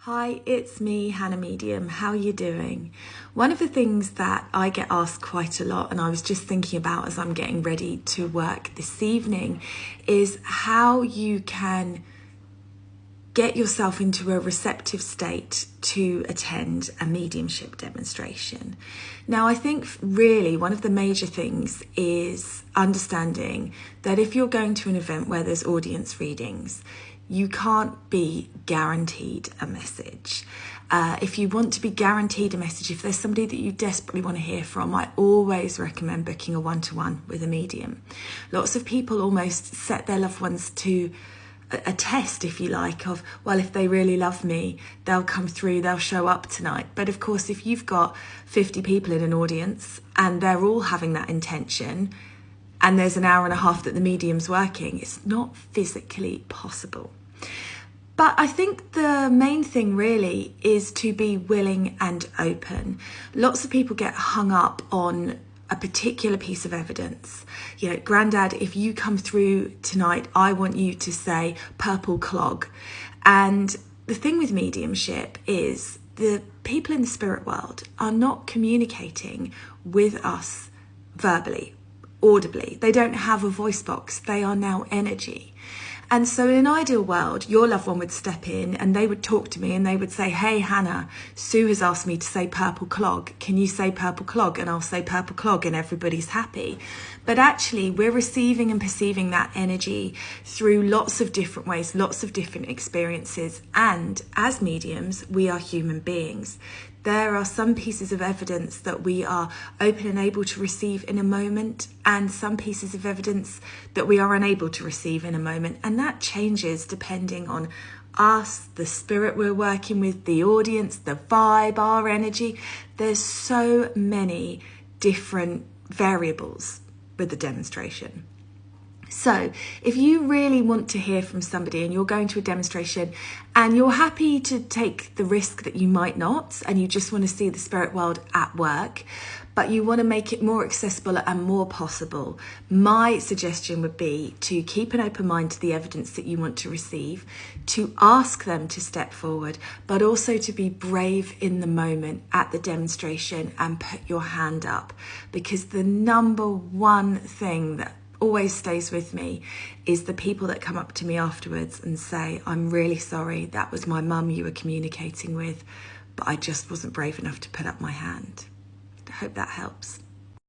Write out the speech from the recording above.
Hi, it's me, Hannah Medium. How are you doing? One of the things that I get asked quite a lot, and I was just thinking about as I'm getting ready to work this evening, is how you can get yourself into a receptive state to attend a mediumship demonstration. Now, I think really one of the major things is understanding that if you're going to an event where there's audience readings, you can't be guaranteed a message. If you want to be guaranteed a message, if there's somebody that you desperately want to hear from, I always recommend booking a one-to-one with a medium. Lots of people almost set their loved ones to a test, if you like, of, well, if they really love me, they'll come through, they'll show up tonight. But of course, if you've got 50 people in an audience and they're all having that intention, and there's an hour and a half that the medium's working, it's not physically possible. But I think the main thing really is to be willing and open. Lots of people get hung up on a particular piece of evidence. You know, Grandad, if you come through tonight, I want you to say purple clog. And the thing with mediumship is the people in the spirit world are not communicating with us verbally, audibly. They don't have a voice box. They are now energy. And so in an ideal world, your loved one would step in and they would talk to me and they would say, hey, Hannah, Sue has asked me to say purple clog. Can you say purple clog? And I'll say purple clog and everybody's happy. But actually, we're receiving and perceiving that energy through lots of different ways, lots of different experiences. And as mediums, we are human beings. There are some pieces of evidence that we are open and able to receive in a moment, and some pieces of evidence that we are unable to receive in a moment. And that changes depending on us, the spirit we're working with, the audience, the vibe, our energy. There's so many different variables with the demonstration. So if you really want to hear from somebody and you're going to a demonstration and you're happy to take the risk that you might not, and you just want to see the spirit world at work, but you want to make it more accessible and more possible, my suggestion would be to keep an open mind to the evidence that you want to receive, to ask them to step forward, but also to be brave in the moment at the demonstration and put your hand up. Because the number one thing that always stays with me is the people that come up to me afterwards and say, I'm really sorry, that was my mum you were communicating with, but I just wasn't brave enough to put up my hand. I hope that helps.